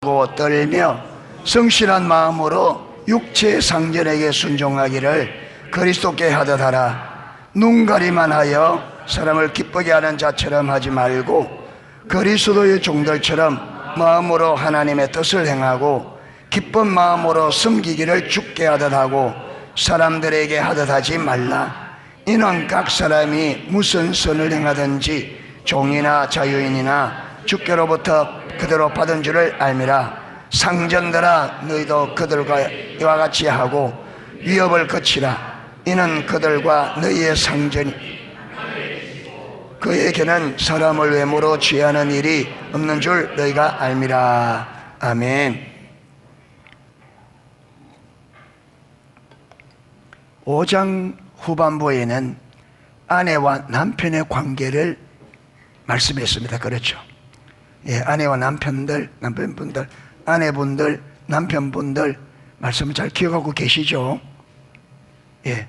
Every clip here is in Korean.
떨며 성실한 마음으로 육체의 상전에게 순종하기를 그리스도께 하듯 하라. 눈가리만 하여 사람을 기쁘게 하는 자처럼 하지 말고 그리스도의 종들처럼 마음으로 하나님의 뜻을 행하고 기쁜 마음으로 섬기기를 주께 하듯 하고 사람들에게 하듯 하지 말라. 이는 각 사람이 무슨 선을 행하든지 종이나 자유인이나 주께로부터 그대로 받은 줄을 알미라. 상전들아, 너희도 그들과 이와 같이 하고 위협을 거치라. 이는 그들과 너희의 상전이 그에게는 사람을 외모로 취하는 일이 없는 줄 너희가 알미라. 아멘. 5장 후반부에는 아내와 남편의 관계를 말씀했습니다. 그렇죠? 예, 아내와 남편분들, 아내분들, 남편분들 말씀을 잘 기억하고 계시죠? 예,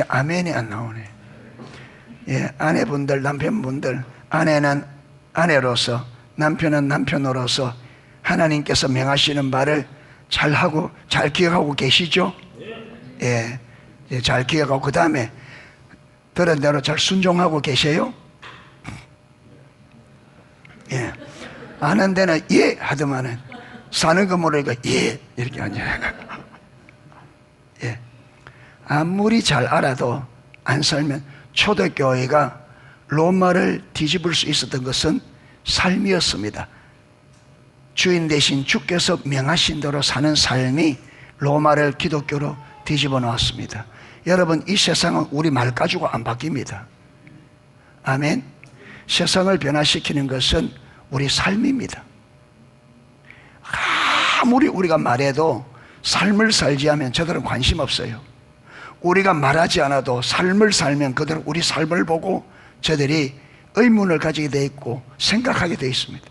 아멘이 안 나오네. 예, 아내분들, 남편분들, 아내는 아내로서, 남편은 남편으로서 하나님께서 명하시는 바를 잘 하고, 잘 기억하고 계시죠? 예, 잘 기억하고, 그 다음에 들은 대로 잘 순종하고 계세요? 예. 아는 데는 예 하더만은 사는 거 모르니까 예 이렇게 하냐. 예. 아무리 잘 알아도 안 살면 초대교회가 로마를 뒤집을 수 있었던 것은 삶이었습니다. 주인 대신 주께서 명하신 대로 사는 삶이 로마를 기독교로 뒤집어 놓았습니다. 여러분, 이 세상은 우리 말 가지고 안 바뀝니다. 아멘. 세상을 변화시키는 것은 우리 삶입니다. 아무리 우리가 말해도 삶을 살지 않으면 저들은 관심 없어요. 우리가 말하지 않아도 삶을 살면 그들은 우리 삶을 보고 저들이 의문을 가지게 돼 있고 생각하게 돼 있습니다.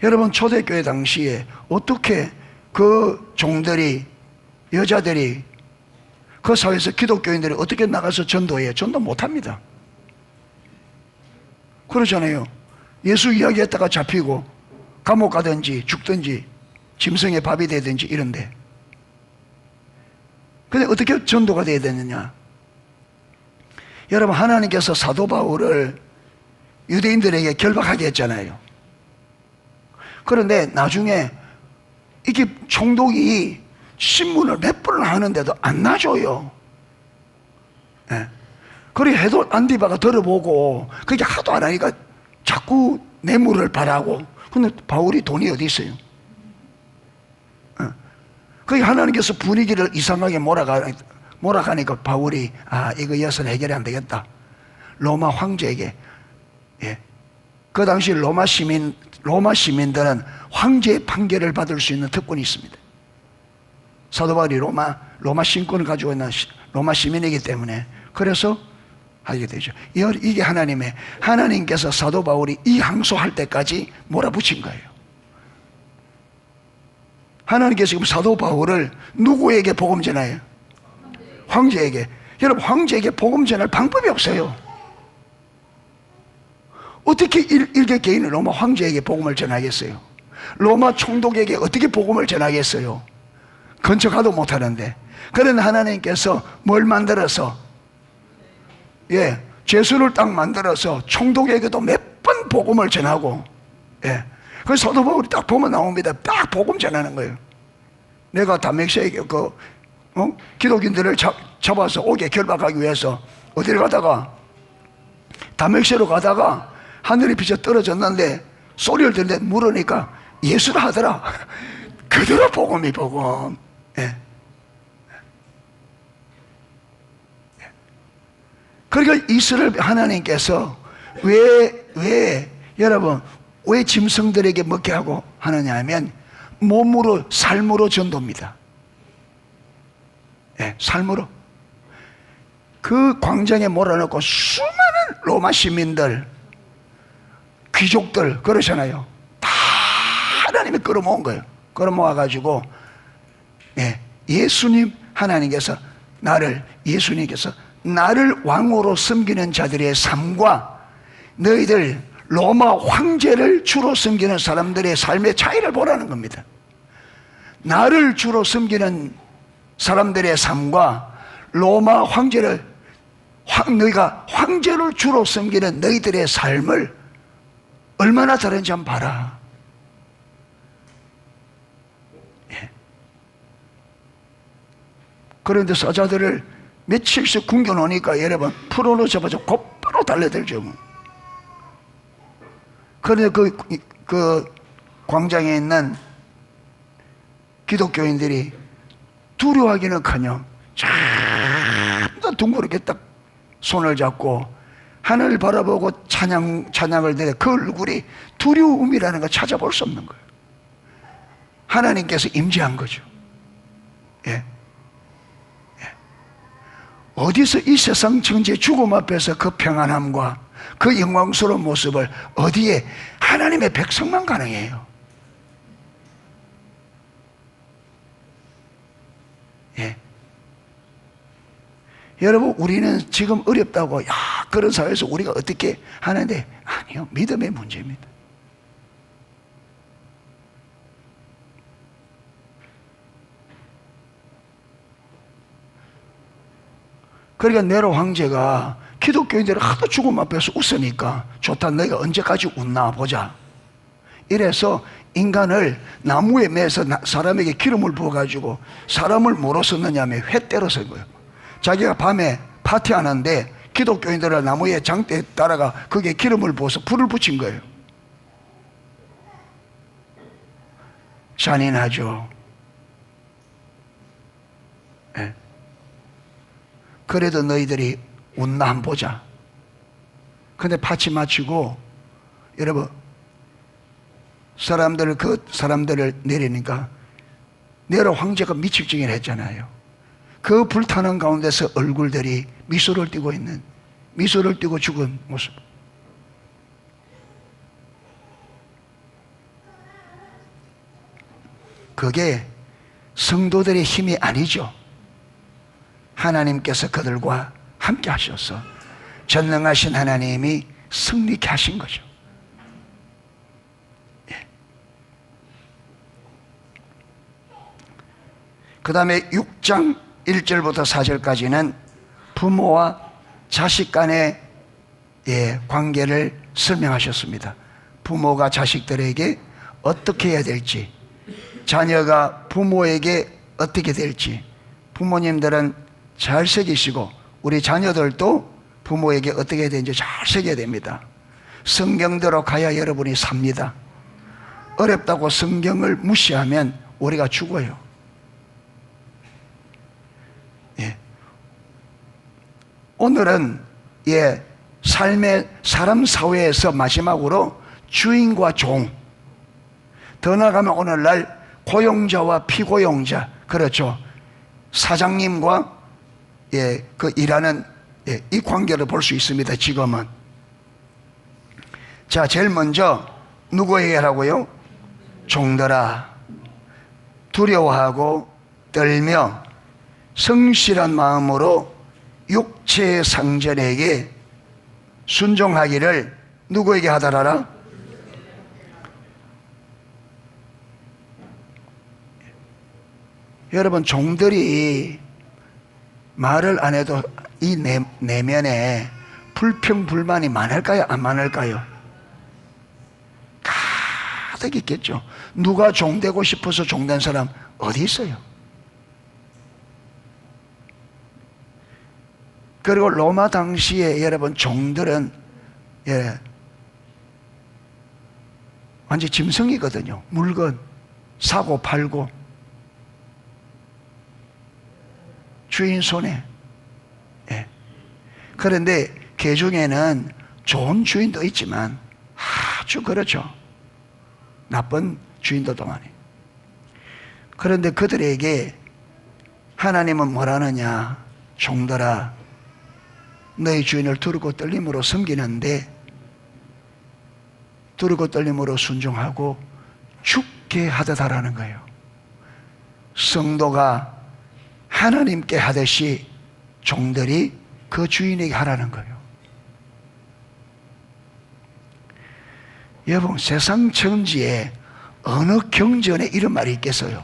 여러분, 초대교회 당시에 어떻게 그 종들이, 여자들이, 그 사회에서 기독교인들이 어떻게 나가서 전도해요? 전도 못합니다. 그러잖아요. 예수 이야기했다가 잡히고 감옥 가든지 죽든지 짐승의 밥이 되든지 이런데, 근데 어떻게 전도가 돼야 되느냐? 여러분, 하나님께서 사도 바울을 유대인들에게 결박하게 했잖아요. 그런데 나중에 이게 총독이 신문을 몇 번을 하는데도 안 놔줘요. 예. 그래 해도 안디바가 들어보고 그게 하도 안 하니까 자꾸 뇌물을 바라고. 근데 바울이 돈이 어디 있어요? 그게 하나님께서 분위기를 이상하게 몰아가니까 바울이 이거 이어서 해결이 안 되겠다. 로마 황제에게, 예. 그 당시 로마 시민들은 황제의 판결을 받을 수 있는 특권이 있습니다. 사도 바울이 로마 신권을 가지고 있는 로마 시민이기 때문에 그래서 하게 되죠. 이게 하나님께서 사도 바울이 이 항소할 때까지 몰아붙인 거예요. 하나님께서 지금 사도 바울을 누구에게 복음 전해요? 황제에게. 여러분, 황제에게 복음 전할 방법이 없어요. 어떻게 일개개인은 로마 황제에게 복음을 전하겠어요? 로마 총독에게 어떻게 복음을 전하겠어요? 근처 가도 못하는데. 그런 하나님께서 뭘 만들어서, 예, 죄수를 딱 만들어서 총독에게도 몇 번 복음을 전하고, 예. 그래서 사도 바울이 딱 보면 나옵니다. 딱 복음 전하는 거예요. 내가 다메섹에게 기독인들을 잡아서 오게 결박하기 위해서 어디를 가다가, 다메섹으로 가다가 하늘이 비쳐 떨어졌는데 소리를 듣는데 물으니까 예수라 하더라. 그대로 복음이 복음. 예. 그러니까 이스라엘 하나님께서 여러분, 왜 짐승들에게 먹게 하고 하느냐 하면 몸으로, 삶으로 전도입니다. 예, 삶으로. 그 광장에 몰아넣고 수많은 로마 시민들, 귀족들, 그러잖아요. 다 하나님이 끌어모은 거예요. 끌어모아가지고, 예, 예수님께서 나를 왕으로 섬기는 자들의 삶과 너희들 로마 황제를 주로 섬기는 사람들의 삶의 차이를 보라는 겁니다. 나를 주로 섬기는 사람들의 삶과 로마 황제를 너희가 황제를 주로 섬기는 너희들의 삶을 얼마나 다른지 한번 봐라. 예. 그런데 사자들을 며칠씩 굶겨놓으니까 여러분 풀어놓자마자 곧바로 달려들죠. 그런데 그 광장에 있는 기독교인들이 두려워하기는커녕 참 둥그렇게 딱 손을 잡고 하늘을 바라보고 찬양을 드려 그 얼굴이 두려움이라는 걸 찾아볼 수 없는 거예요. 하나님께서 임재한 거죠. 예. 예. 어디서 이 세상 전체 죽음 앞에서 그 평안함과 그 영광스러운 모습을 어디에 하나님의 백성만 가능해요. 예. 여러분, 우리는 지금 어렵다고 그런 사회에서 우리가 어떻게 하는데 아니요, 믿음의 문제입니다. 그러니까 네로 황제가 기독교인들이 하도 죽음 앞에서 웃으니까 좋다, 너희가 언제까지 웃나 보자. 이래서 인간을 나무에 매서 사람에게 기름을 부어가지고 사람을 뭐로 썼느냐면 회 때로 쓴 거예요. 자기가 밤에 파티하는데 기독교인들을 나무에 장대에 따라가 거기에 기름을 부어서 불을 붙인 거예요. 잔인하죠. 네. 그래도 너희들이 웃나 한번 보자. 근데 파티 마치고 여러분 사람들을 내리니까 네로 황제가 미측증을 했잖아요. 그 불타는 가운데서 얼굴들이 미소를 띠고 죽은 모습. 그게 성도들의 힘이 아니죠. 하나님께서 그들과 함께 하셔서 전능하신 하나님이 승리케 하신 거죠. 그 다음에 6장 1절부터 4절까지는 부모와 자식 간의 관계를 설명하셨습니다. 부모가 자식들에게 어떻게 해야 될지, 자녀가 부모에게 어떻게 될지, 부모님들은 잘 새기시고 우리 자녀들도 부모에게 어떻게 해야 되는지 잘 새겨야 됩니다. 성경대로 가야 여러분이 삽니다. 어렵다고 성경을 무시하면 우리가 죽어요. 예. 오늘은 삶의 사람 사회에서 마지막으로 주인과 종, 더 나아가면 오늘날 고용자와 피고용자, 그렇죠, 사장님과 그 일하는 이 관계를 볼 수 있습니다. 지금은. 자, 제일 먼저 누구에게 하라고요? 종들아, 두려워하고 떨며 성실한 마음으로 육체의 상전에게 순종하기를 누구에게 하더라라? 여러분, 종들이 말을 안 해도 이 내면에 불평불만이 많을까요? 안 많을까요? 가득 있겠죠. 누가 종되고 싶어서 종된 사람 어디 있어요? 그리고 로마 당시에 여러분 종들은 완전 짐승이거든요. 물건 사고 팔고 주인 손에. 그런데 개 중에는 좋은 주인도 있지만 아주 그렇죠, 나쁜 주인도 많이. 그런데 그들에게 하나님은 뭐라느냐? 종들아, 너희 주인을 두르고 떨림으로 섬기는데 두르고 떨림으로 순종하고 죽게 하듯하라는 거예요. 성도가 하나님께 하듯이 종들이 그 주인에게 하라는 거예요. 여러분, 세상 천지에 어느 경전에 이런 말이 있겠어요?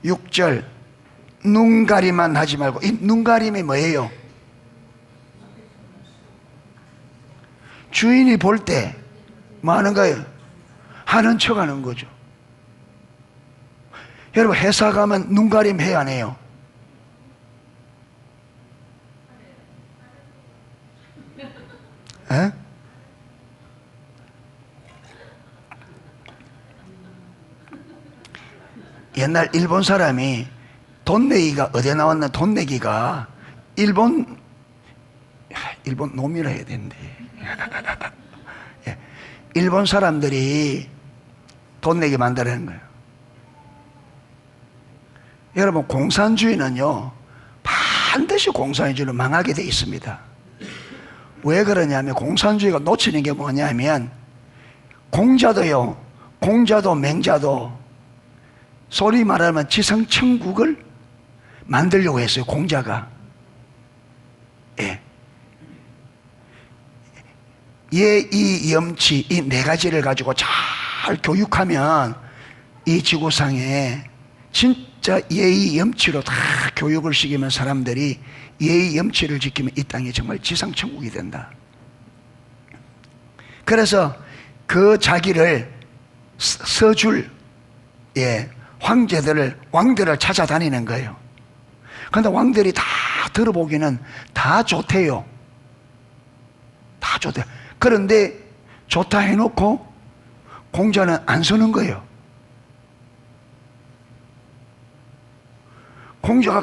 6절 눈가림만 하지 말고. 이 눈가림이 뭐예요? 주인이 볼 때 뭐 하는 거예요? 하는 척 하는 거죠. 여러분, 회사 가면 눈가림 해야 안 해요? 에? 옛날 일본 사람이 돈 내기가 어디에 나왔나? 돈 내기가 일본 놈이라 해야 되는데 예. 일본 사람들이 돈 내기 만들어낸 거예요. 여러분, 공산주의는요 반드시 공산주의는 망하게 돼 있습니다. 왜 그러냐면, 공산주의가 놓치는 게 뭐냐면, 공자도 맹자도 소리 말하면 지상천국을 만들려고 했어요. 공자가. 예. 예의 염치, 이 네 가지를 가지고 잘 교육하면 이 지구상에 진짜 예의 염치로 다 교육을 시키면 사람들이 예의 염치를 지키면 이 땅이 정말 지상천국이 된다. 그래서 그 자기를 써줄 왕들을 찾아다니는 거예요. 그런데 왕들이 다 들어보기는 다 좋대요. 다 좋대요. 그런데 좋다 해놓고 공자는 안 서는 거예요. 공자가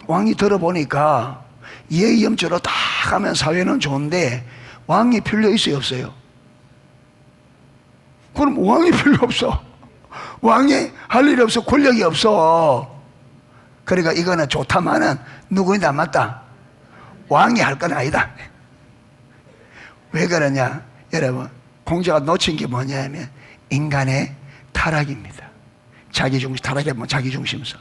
왕이 들어보니까 예의 염치로 딱 하면 사회는 좋은데 왕이 필요 있어요, 없어요? 그럼 왕이 필요 없어. 왕이 할 일이 없어. 권력이 없어. 그러니까 이거는 좋다마는 누구에 남았다? 왕이 할 건 아니다. 왜 그러냐? 여러분, 공자가 놓친 게 뭐냐면 인간의 타락입니다. 타락이 뭐 자기중심성.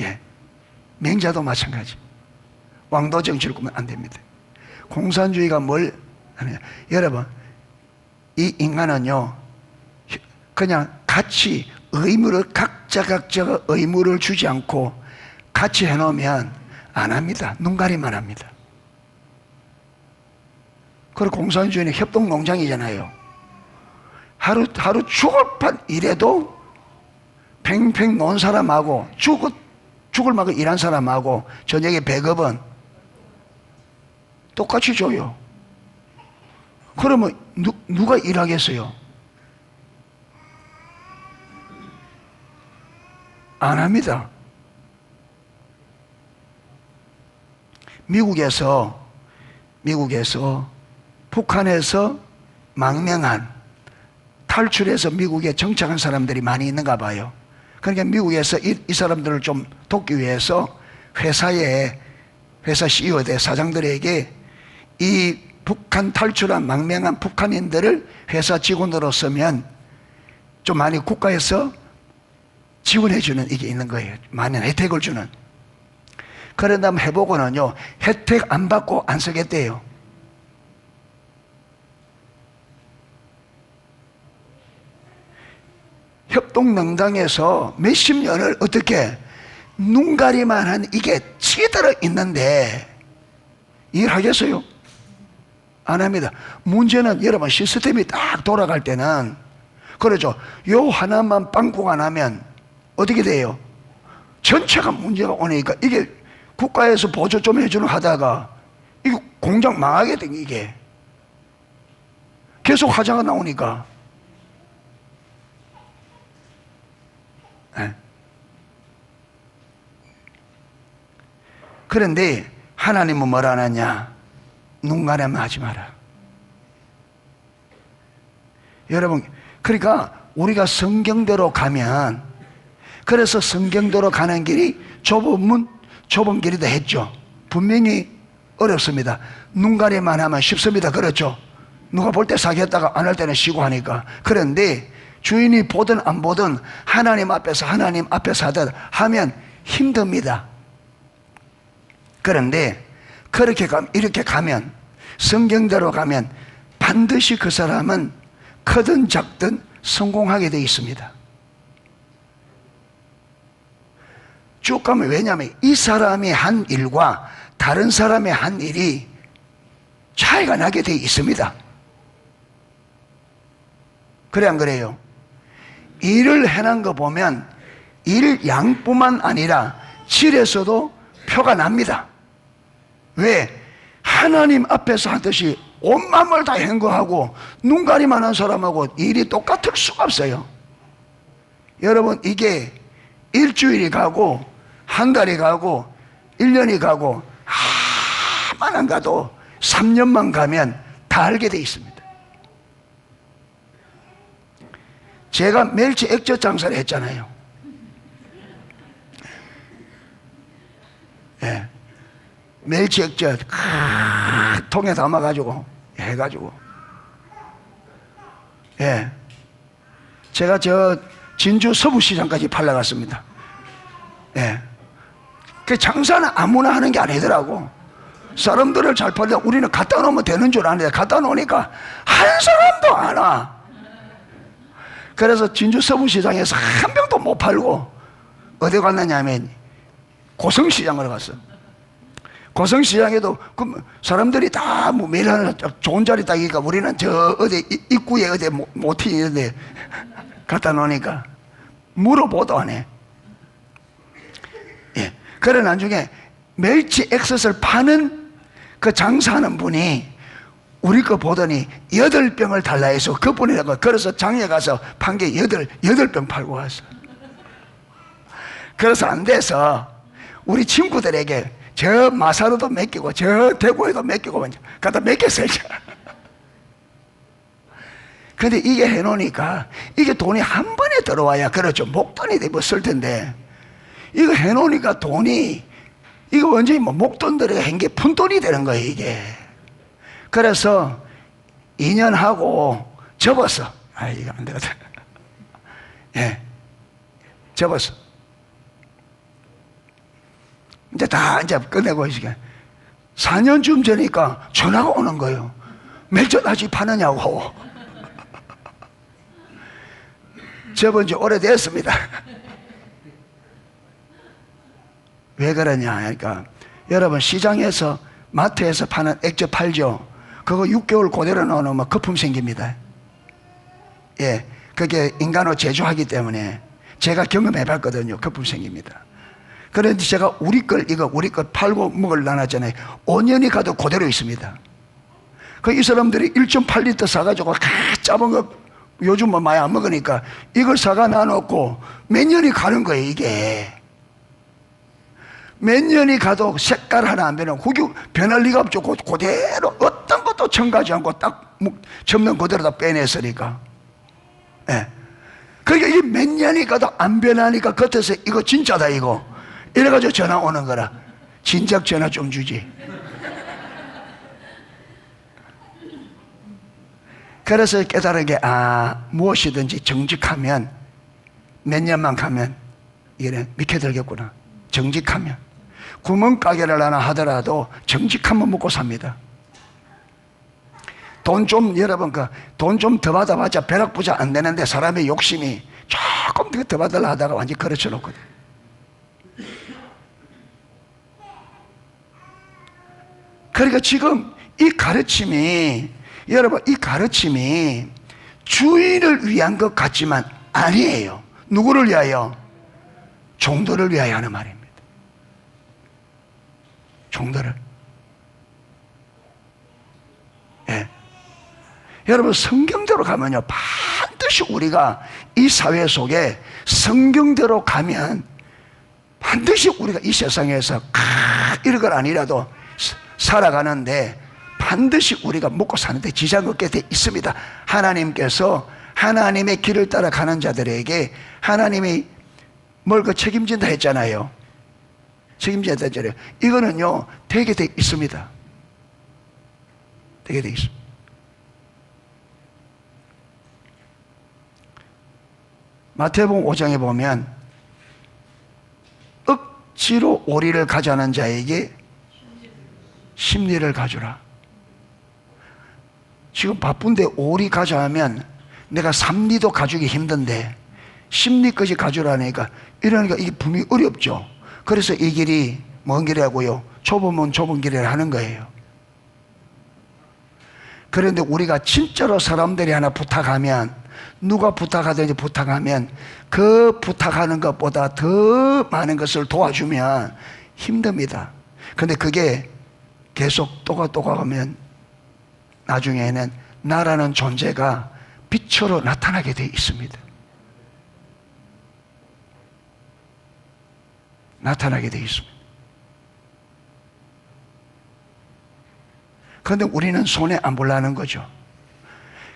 예. 맹자도 마찬가지. 왕도 정치를 꾸면 안 됩니다. 공산주의가 뭘 하느냐? 여러분, 이 인간은요 그냥 같이 각자가 의무를 주지 않고 같이 해놓으면 안 합니다. 눈가림만 합니다. 그리고 공산주의는 협동농장이잖아요. 하루 죽을 판 일해도 팽팽 논 사람하고 죽을 만큼 일한 사람하고 저녁에 배급은 똑같이 줘요. 그러면 누가 일하겠어요? 안 합니다. 미국에서 북한에서 망명한, 탈출해서 미국에 정착한 사람들이 많이 있는가 봐요. 그러니까 미국에서 이 사람들을 좀 돕기 위해서 회사 CEO 사장들에게 이 북한 탈출한 망명한 북한인들을 회사 직원으로 쓰면 좀 많이 국가에서 지원해주는 이게 있는 거예요. 많은 혜택을 주는. 그런다 면 해보고는요, 혜택 안 받고 안 쓰겠대요. 협동농장에서 몇십 년을 어떻게 눈가리만 한 이게 치들어 있는데 일하겠어요? 안 합니다. 문제는 여러분, 시스템이 딱 돌아갈 때는 그러죠. 요 하나만 빵꾸가 나면 어떻게 돼요? 전체가 문제가 오니까 이게 국가에서 보조 좀 해주는 하다가 이거 공장 망하게 된 이게 계속 하자가 나오니까. 네. 그런데 하나님은 뭐라 하느냐? 눈가림만 하지 마라. 여러분, 그러니까 우리가 성경대로 가면, 그래서 성경대로 가는 길이 좁은 길이다 했죠. 분명히 어렵습니다. 눈가림만 하면 쉽습니다. 그렇죠? 누가 볼 때 사귀었다가 안 할 때는 쉬고 하니까. 그런데 주인이 보든 안 보든 하나님 앞에서 하듯 하면 힘듭니다. 그런데 이렇게 가면, 성경대로 가면 반드시 그 사람은 크든 작든 성공하게 되어 있습니다. 쭉 가면, 왜냐하면 이 사람이 한 일과 다른 사람의 한 일이 차이가 나게 되어 있습니다. 그래 안 그래요? 일을 해놓은 거 보면 일 양뿐만 아니라 질에서도 표가 납니다. 왜? 하나님 앞에서 하듯이 온 마음을 다 행거하고 눈가리만 한 사람하고 일이 똑같을 수가 없어요. 여러분, 이게 일주일이 가고 한 달이 가고 1년이 가고 하만 안 가도 3년만 가면 다 알게 돼 있습니다. 제가 멸치 액젓 장사를 했잖아요. 예. 멸치 액젓 통에 담아가지고 해가지고, 예, 제가 저 진주 서부시장까지 팔러갔습니다. 예. 그 장사는 아무나 하는 게 아니더라고. 사람들을 잘 팔려. 우리는 갖다 놓으면 되는 줄 아는데 갖다 놓으니까 한 사람도 안 와. 그래서 진주 서부시장에서 한 병도 못 팔고 어디 갔느냐면 고성시장으로 갔어. 고성시장에도 그 사람들이 다 뭐 매일 하는 좋은 자리 따기니까 우리는 저 어디 입구에 어디 모티 이런데 갖다 놓으니까 물어보도 안 해. 예. 그래 나중에 멸치 액젓을 파는 그 장사하는 분이 우리 거 보더니 8병을 달라 해서 그분이라고, 그래서 장에 가서 판 게 8병 팔고 왔어. 그래서 안 돼서 우리 친구들에게 저 마사로도 맡기고 저 대구에도 맡기고 갖다 맡겼어요. 근데 이게 해놓으니까 이게 돈이 한 번에 들어와야 그렇죠. 목돈이 되고 쓸 텐데 이거 해놓으니까 돈이, 이거 완전히 뭐 목돈 들어가 한 게 푼돈이 되는 거예요 이게. 그래서 2년 하고 접었어. 아, 이거 안 되거든. 예, 접었어. 이제 끝내고 이제 4년쯤 되니까 전화가 오는 거예요. 멸젓 아직 파느냐고. 접은 지 오래됐습니다. 왜 그러냐 하니까, 여러분 시장에서 마트에서 파는 액젓 팔죠. 그거 6개월 그대로 넣어놓으면 거품 생깁니다. 예, 그게 인간으로 제조하기 때문에 제가 경험해 봤거든요. 거품 생깁니다. 그런데 제가 우리 걸 팔고 먹을 놔놨잖아요. 5년이 가도 그대로 있습니다. 이 사람들이 1.8리터 사가지고 짜본 거 요즘 뭐 많이 안 먹으니까 이걸 사가 놔놓고 몇 년이 가는 거예요 이게. 몇 년이 가도 색깔 하나 안 변하고 그게 변할 리가 없죠. 그대로 어떤 것도 첨가하지 않고 딱 접는 그대로 다 빼냈으니까. 예. 그러니까 이 몇 년이 가도 안 변하니까 겉에서 이거 진짜다 이거 이래가지고 전화 오는 거라. 진작 전화 좀 주지. 그래서 깨달은 게, 무엇이든지 정직하면 몇 년만 가면 이래 믿게 되겠구나. 정직하면 구멍가게를 하나 하더라도 정직하면 먹고 삽니다. 여러분 돈 좀 더 받아봤자 벼락부자 안 되는데 사람의 욕심이 조금 더 받으려 하다가 완전히 그르쳐 놓거든. 그러니까 지금 이 가르침이, 여러분 이 가르침이 주인을 위한 것 같지만 아니에요. 누구를 위하여? 종들을 위하여 하는 말입니다. 종들을. 예. 여러분 성경대로 가면요 반드시 우리가 이 사회 속에 성경대로 가면 반드시 우리가 이 세상에서 이런 건 아니라도 살아가는데 반드시 우리가 먹고 사는데 지장 없게 돼 있습니다. 하나님께서 하나님의 길을 따라가는 자들에게 하나님이 뭘 책임진다 했잖아요. 책임진다 했잖아요. 이거는요 되게 돼 있습니다. 되게 돼 있습니다. 마태복음 5장에 보면 억지로 오리를 가져가는 자에게 심리를 가주라. 지금 바쁜데 오리 가져가면 내가 삼리도 가주기 힘든데 심리까지 가주라니까, 이러니까 이게 분명히 어렵죠. 그래서 이 길이 먼 길이라고요, 좁으면 좁은 길이라 하는 거예요. 그런데 우리가 진짜로 사람들이 하나 부탁하면, 누가 부탁하든지 부탁하면 그 부탁하는 것보다 더 많은 것을 도와주면 힘듭니다. 근데 그게 계속 또가면 나중에는 나라는 존재가 빛으로 나타나게 되어 있습니다. 나타나게 되어 있습니다. 그런데 우리는 손에 안 보려는 거죠.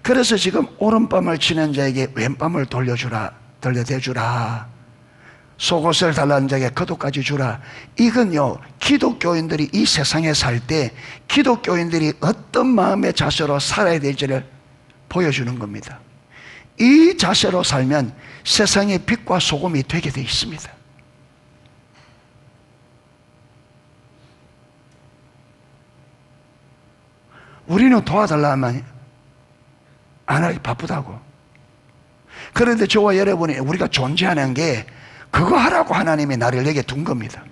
그래서 지금 오른밤을 치는 자에게 왼밤을 돌려대주라. 속옷을 달라는 자에게 겉옷까지 주라. 이건요, 기독교인들이 이 세상에 살 때 기독교인들이 어떤 마음의 자세로 살아야 될지를 보여주는 겁니다. 이 자세로 살면 세상의 빛과 소금이 되게 되어 있습니다. 우리는 도와달라면 안 하기 바쁘다고. 그런데 저와 여러분이 우리가 존재하는 게 그거 하라고 하나님이 나를 여기에 둔 겁니다.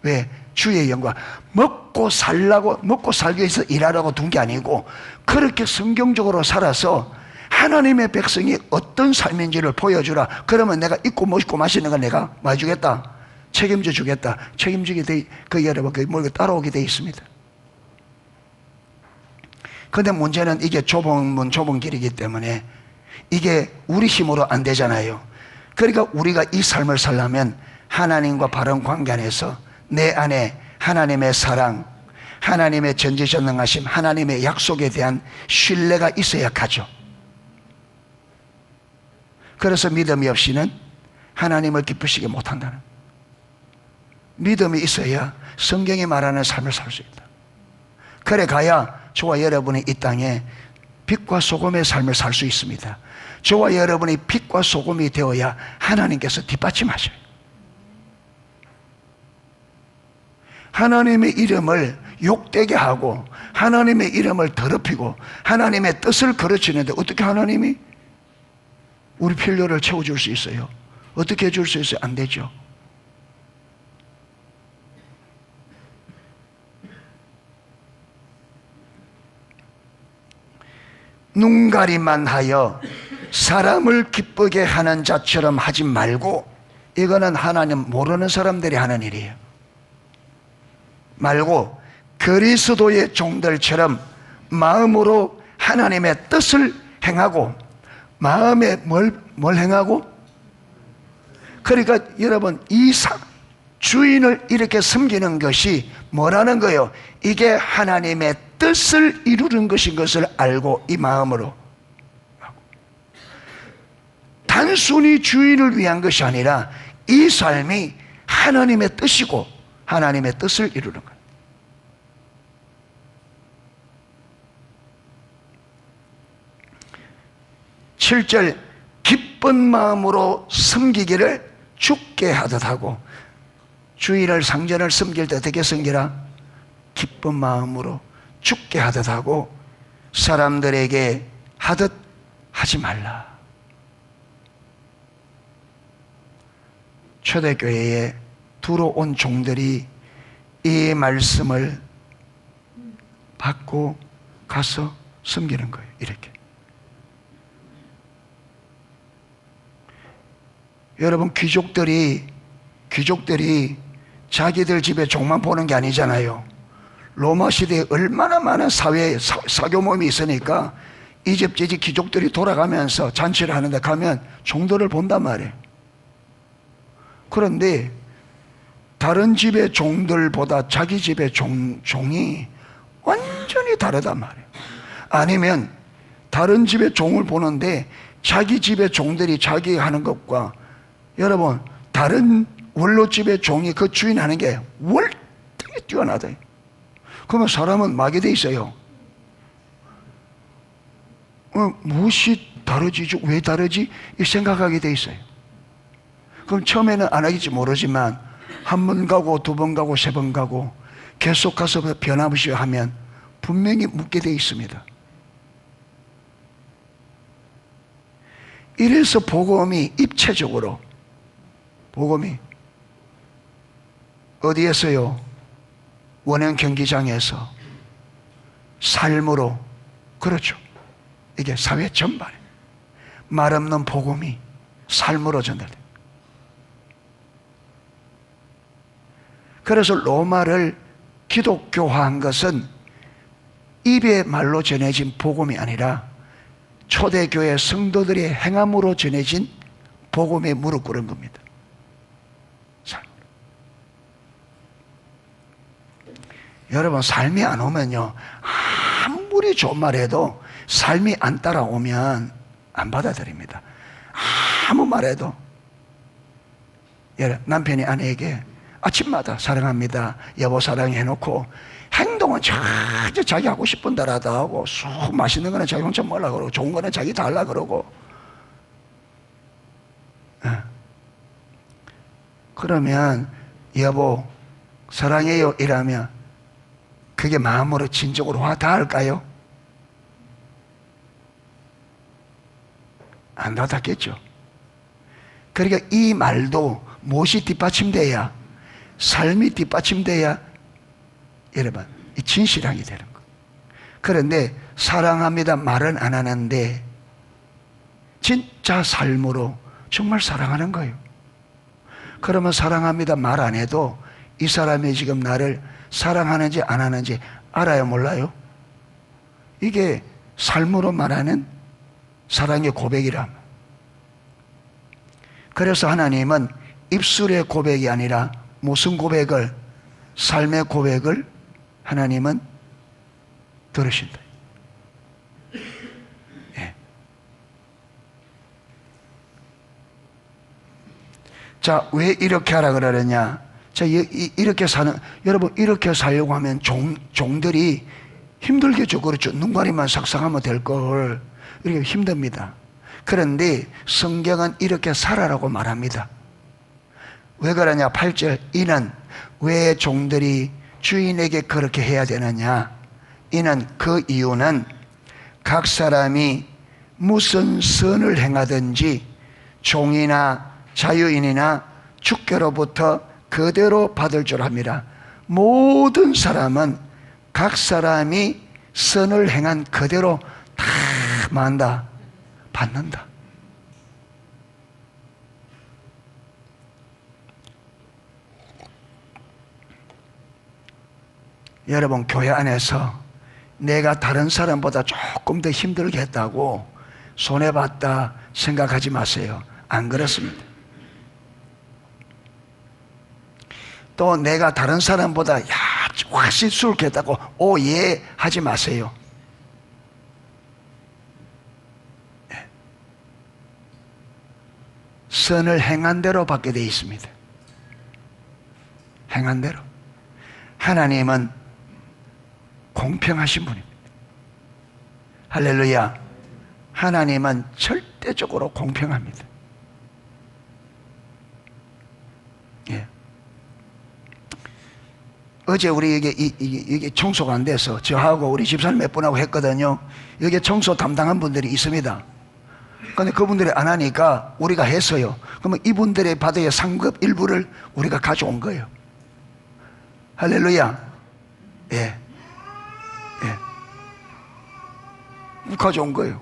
왜? 주의 영광. 먹고 살기 위해서 일하라고 둔 게 아니고, 그렇게 성경적으로 살아서 하나님의 백성이 어떤 삶인지를 보여주라. 그러면 내가 입고 먹고 마시는 건 내가 뭐 해주겠다? 책임져 주겠다. 책임지게 돼, 그 여러분 그 뭘 따라오게 돼 있습니다. 근데 문제는 이게 좁은 길이기 때문에 이게 우리 힘으로 안 되잖아요. 그러니까 우리가 이 삶을 살려면 하나님과 바른 관계 안에서 내 안에 하나님의 사랑, 하나님의 전지전능하심, 하나님의 약속에 대한 신뢰가 있어야 가죠. 그래서 믿음이 없이는 하나님을 기쁘시게 못한다는, 믿음이 있어야 성경이 말하는 삶을 살 수 있다. 그래 가야 저와 여러분이 이 땅에 빛과 소금의 삶을 살 수 있습니다. 저와 여러분이 빛과 소금이 되어야 하나님께서 뒷받침하셔요. 하나님의 이름을 욕되게 하고 하나님의 이름을 더럽히고 하나님의 뜻을 거르치는데 어떻게 하나님이 우리 필요를 채워줄 수 있어요? 어떻게 해줄 수 있어요? 안 되죠. 눈가리만 하여 사람을 기쁘게 하는 자처럼 하지 말고, 이거는 하나님 모르는 사람들이 하는 일이에요. 말고 그리스도의 종들처럼 마음으로 하나님의 뜻을 행하고, 마음에 뭘 행하고? 그러니까 여러분, 이 주인을 이렇게 섬기는 것이 뭐라는 거예요? 이게 하나님의 뜻을 이루는 것인 것을 알고 이 마음으로, 단순히 주인을 위한 것이 아니라 이 삶이 하나님의 뜻이고 하나님의 뜻을 이루는 거예요. 칠 절, 기쁜 마음으로 섬기기를 죽게 하듯 하고, 주인을 상전을 섬길 때 어떻게 섬기라? 기쁜 마음으로 죽게 하듯 하고 사람들에게 하듯 하지 말라. 초대교회에 들어온 종들이 이 말씀을 받고 가서 섬기는 거예요. 이렇게. 여러분, 귀족들이 자기들 집에 종만 보는 게 아니잖아요. 로마 시대에 얼마나 많은 사회 사교 모임이 있으니까 이 집 저 집 귀족들이 돌아가면서 잔치를 하는데 가면 종들을 본단 말이에요. 그런데 다른 집의 종들보다 자기 집의 종이 완전히 다르단 말이에요. 아니면 다른 집의 종을 보는데 자기 집의 종들이 자기 하는 것과, 여러분, 다른 원로집의 종이 그 주인 하는 게 월등히 뛰어나다. 그러면 사람은 마게 돼 있어요. 무엇이 다르지? 왜 다르지? 이 생각하게 돼 있어요. 그럼 처음에는 안 하겠지 모르지만 한 번 가고 두 번 가고 세 번 가고 계속 가서 변함없이 하면 분명히 묻게 돼 있습니다. 이래서 복음이 입체적으로, 복음이 어디에서요? 원형 경기장에서 삶으로, 그렇죠. 이게 사회 전반에 말 없는 복음이 삶으로 전달돼요. 그래서 로마를 기독교화한 것은 입의 말로 전해진 복음이 아니라 초대교회 성도들의 행함으로 전해진 복음에 무릎 꿇은 겁니다. 여러분, 삶이 안 오면요, 아무리 좋은 말 해도 삶이 안 따라오면 안 받아들입니다. 아무 말해도. 남편이 아내에게 아침마다 사랑합니다, 여보 사랑해놓고 행동은 전혀 자기 하고 싶은 대로 다 하고, 쑥 맛있는 거는 자기 혼자 먹으려고 그러고 좋은 거는 자기 다 하려고 그러고. 그러면 여보 사랑해요 이라면 그게 마음으로 진정으로 화 닿을까요? 안 닿았겠죠. 그러니까 이 말도 무엇이 뒷받침돼야, 삶이 뒷받침돼야 여러분 이 진실하게 되는 거. 그런데 사랑합니다 말은 안 하는데 진짜 삶으로 정말 사랑하는 거예요. 그러면 사랑합니다 말 안 해도 이 사람이 지금 나를 사랑하는지 안 하는지 알아요 몰라요? 이게 삶으로 말하는 사랑의 고백이라. 그래서 하나님은 입술의 고백이 아니라 무슨 고백을, 삶의 고백을 하나님은 들으신다. 예. 자, 왜 이렇게 하라 그러느냐? 자, 이렇게 사는, 여러분, 이렇게 살려고 하면 종들이 힘들겠죠. 그렇죠. 눈가리만 삭삭하면 될 걸. 이렇게 힘듭니다. 그런데 성경은 이렇게 살아라고 말합니다. 왜 그러냐? 8절, 이는 왜 종들이 주인에게 그렇게 해야 되느냐? 이는 그 이유는 각 사람이 무슨 선을 행하든지 종이나 자유인이나 주께로부터 그대로 받을 줄 압니다. 모든 사람은 각 사람이 선을 행한 그대로 다 만다, 받는다. 여러분, 교회 안에서 내가 다른 사람보다 조금 더 힘들게 했다고 손해봤다 생각하지 마세요. 안 그렇습니다. 또 내가 다른 사람보다 확실히 수룩했다고 오예 하지 마세요. 선을 행한 대로 받게 되어 있습니다. 행한 대로. 하나님은 공평하신 분입니다. 할렐루야. 하나님은 절대적으로 공평합니다. 예. 어제 우리 이게 청소가 안 돼서 저하고 우리 집사님 몇 분하고 했거든요. 여기 청소 담당한 분들이 있습니다. 근데 그분들이 안 하니까 우리가 했어요. 그러면 이분들의 받아야 상급 일부를 우리가 가져온 거예요. 할렐루야. 예. 예. 가져온 거예요.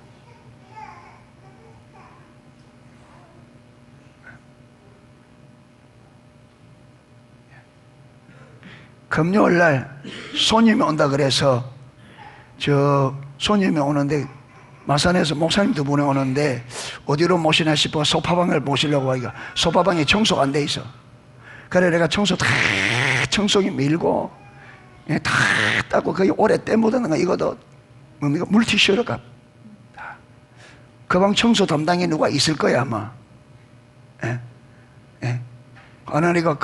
금요일 날 손님이 온다 그래서 손님이 오는데 마산에서 목사님 두 분이 오는데 어디로 모시나 싶어 소파방을 모시려고 하니까 소파방에 청소가 안 돼 있어. 그래 내가 청소기 밀고 다 닦고 거기 오래 때 묻었는 거 이것도 뭡니까? 물티슈로가 그 방 청소 담당이 누가 있을 거야 아마. 예? 예? 하나님가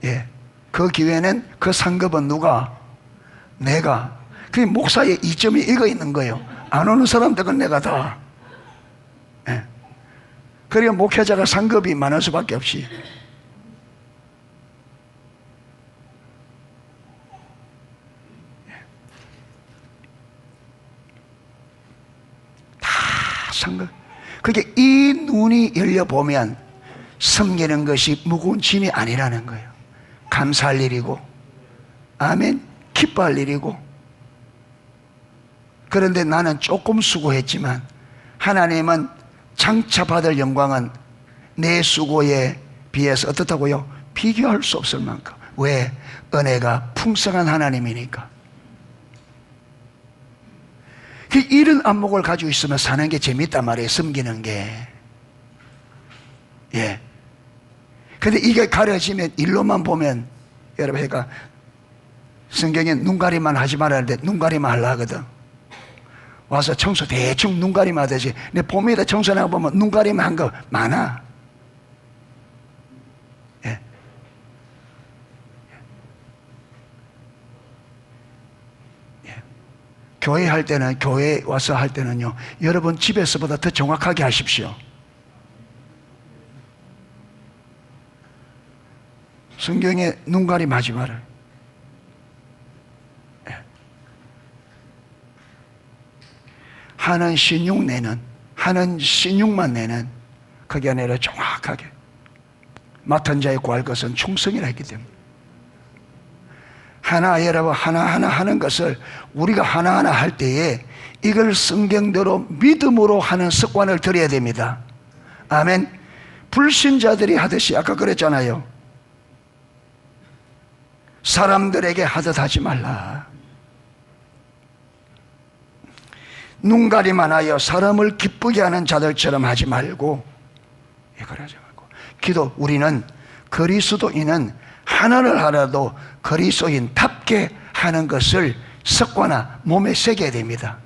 예. 그 기회는 그 상급은 누가? 내가. 그 목사의 이점이 이거 있는 거예요. 안 오는 사람들은 내가 다. 그리고 목회자가 상급이 많을 수밖에 없이. 다 상급. 그게 이 눈이 열려보면 섬기는 것이 무거운 짐이 아니라는 거예요. 감사할 일이고, 아멘, 기뻐할 일이고. 그런데 나는 조금 수고했지만 하나님은 장차 받을 영광은 내 수고에 비해서 어떻다고요? 비교할 수 없을 만큼. 왜? 은혜가 풍성한 하나님이니까. 이런 안목을 가지고 있으면 사는 게 재밌단 말이에요. 섬기는 게. 예. 근데 이게 가려지면 일로만 보면, 여러분, 그러니까 성경에 눈가리만 하지 말라는데 눈가리만 하려 하거든. 와서 청소 대충 눈가리만 하듯이. 근데 봄에다 청소하고 보면 눈가리만 한 거 많아. 예. 예. 교회 할 때는, 교회 와서 할 때는요, 여러분 집에서보다 더 정확하게 하십시오. 성경에 눈가림 하지 말아요. 하는 신용 내는, 하는 신용만 내는, 그게 아니라 정확하게 맡은 자의 구할 것은 충성이라 했기 때문에. 여러분, 하나하나 하는 것을 우리가 하나하나 할 때에 이걸 성경대로 믿음으로 하는 습관을 들여야 됩니다. 아멘. 불신자들이 하듯이 아까 그랬잖아요. 사람들에게 하듯 하지 말라. 눈가리만 하여 사람을 기쁘게 하는 자들처럼 하지 말고, 그러지 말고. 우리는 그리스도인은 하나를 하나도 그리스도인답게 하는 것을 습관화 몸에 새겨야 됩니다.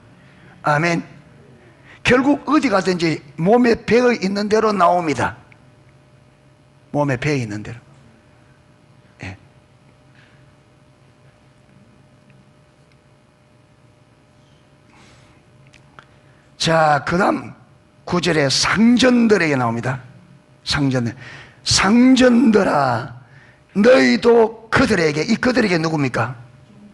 아멘. 결국 어디 가든지 몸에 배어 있는 대로 나옵니다. 몸에 배어 있는 대로. 예. 자, 그 다음 9절에 상전들에게 나옵니다. 상전들아, 너희도 그들에게, 이 그들에게 누굽니까?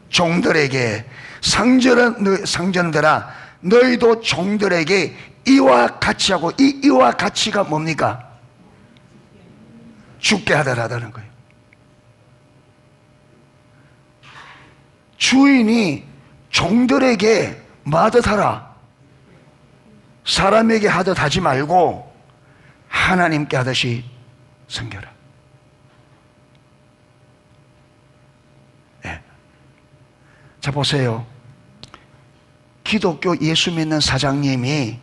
종들에게. 상전들아, 너희도 종들에게 이와 같이 하고, 이와 같이가 뭡니까? 죽게 하더라는 거예요. 주인이 종들에게 마듯 하라. 사람에게 하듯 하지 말고 하나님께 하듯이 섬겨라. 네. 자, 보세요. 기독교 예수 믿는 사장님이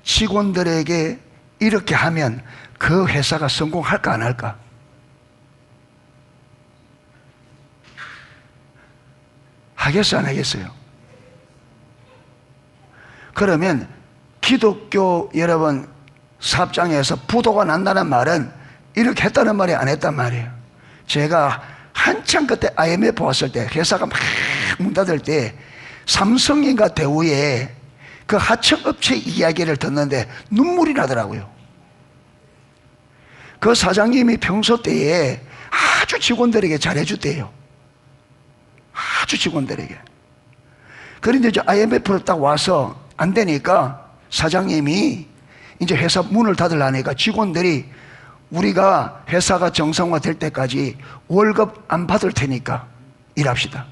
직원들에게 이렇게 하면 그 회사가 성공할까 안 할까? 하겠어요 안 하겠어요? 그러면 기독교 여러분 사업장에서 부도가 난다는 말은 이렇게 했다는 말이 안 했단 말이에요. 제가 한참 그때 IMF 왔을 때 회사가 막 문 닫을 때 삼성인가 대우에 그 하청업체 이야기를 듣는데 눈물이 나더라고요. 그 사장님이 평소 때에 아주 직원들에게 잘해줬대요. 아주 직원들에게. 그런데 이제 IMF로 딱 와서 안 되니까 사장님이 이제 회사 문을 닫으려니까 직원들이 우리가 회사가 정상화 될 때까지 월급 안 받을 테니까 일합시다.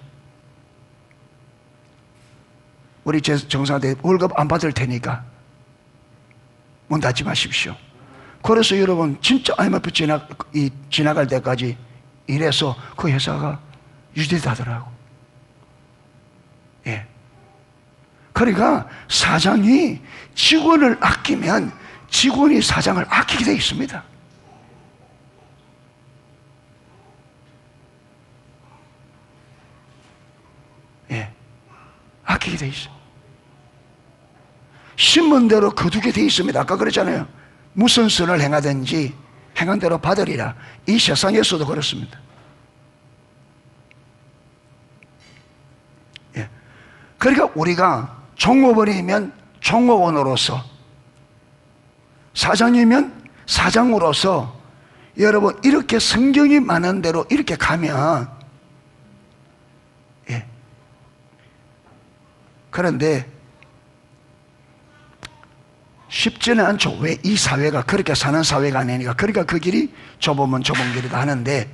우리 정상화 될 때 월급 안 받을 테니까 문 닫지 마십시오. 그래서 여러분 진짜 IMF 지나갈 때까지 일해서 그 회사가 유지되더라고. 예. 그러니까 사장이 직원을 아끼면 직원이 사장을 아끼게 되어 있습니다. 예. 아끼게 되어 있어요. 심은 대로 거두게 되어 있습니다. 아까 그랬잖아요. 무슨 선을 행하든지 행한 대로 받으리라. 이 세상에서도 그렇습니다. 예. 그러니까 우리가 종업원이면 종업원으로서 사장이면 사장으로서 여러분 이렇게 성경이 많은 대로 이렇게 가면, 예. 그런데 쉽지는 않죠. 왜? 이 사회가 그렇게 사는 사회가 아니니까. 그러니까 그 길이 좁으면 좁은 길이다 하는데,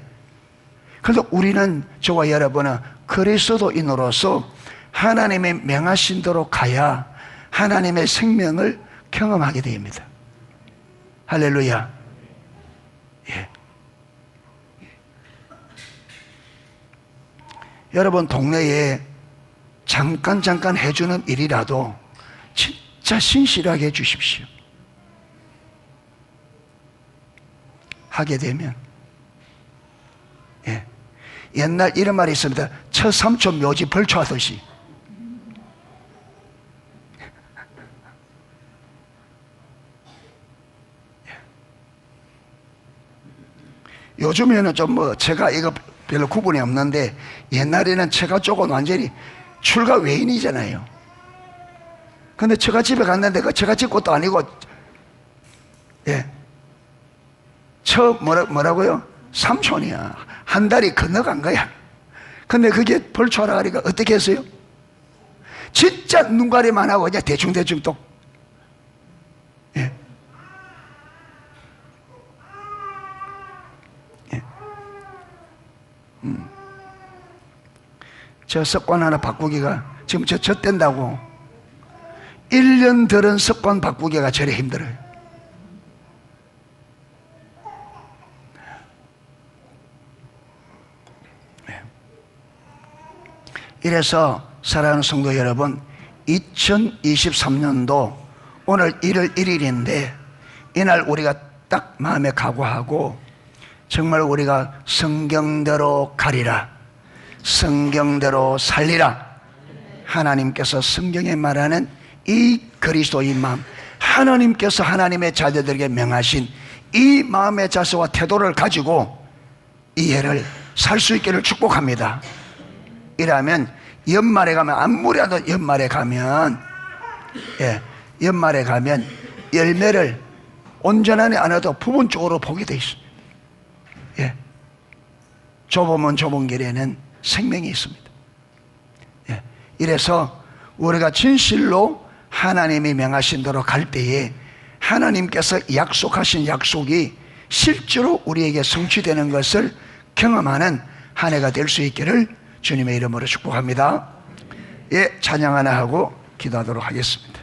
그래서 우리는, 저와 여러분은 그리스도인으로서 하나님의 명하신 대로 가야 하나님의 생명을 경험하게 됩니다. 할렐루야. 예. 여러분 동네에 잠깐 해주는 일이라도 진짜 신실하게 해주십시오. 하게 되면, 예. 옛날 이런 말이 있습니다. 처삼촌 묘지 벌초하듯이. 요즘에는 좀 제가 이거 별로 구분이 없는데, 옛날에는 처가 쪽은 완전히 출가 외인이잖아요. 근데 처가 집에 갔는데 그 처가집 것도 아니고, 예. 뭐라고요? 삼촌이야. 한 달이 건너간 거야. 근데 그게 벌초하라 하니까 어떻게 했어요? 진짜 눈가리만 하고 그냥 대충 또, 예. 저 습관 하나 바꾸기가 지금 저 뗀다고 1년 들은 습관 바꾸기가 저리 힘들어요. 이래서 사랑하는 성도 여러분, 2023년도 오늘 1월 1일인데 이날 우리가 딱 마음에 각오하고 정말 우리가 성경대로 가리라, 성경대로 살리라. 하나님께서 성경에 말하는 이 그리스도인 마음, 하나님께서 하나님의 자녀들에게 명하신 이 마음의 자세와 태도를 가지고 이 해를 살 수 있기를 축복합니다. 이라면 연말에 가면, 아무래도 연말에 가면, 예, 연말에 가면 열매를 온전하지 않아도 부분적으로 보게 돼 있습니다. 예, 좁으면 좁은 길에는 생명이 있습니다. 예, 이래서 우리가 진실로 하나님이 명하신 대로 갈 때에 하나님께서 약속하신 약속이 실제로 우리에게 성취되는 것을 경험하는 한 해가 될 수 있기를 주님의 이름으로 축복합니다. 예, 찬양 하나 하고 기도하도록 하겠습니다.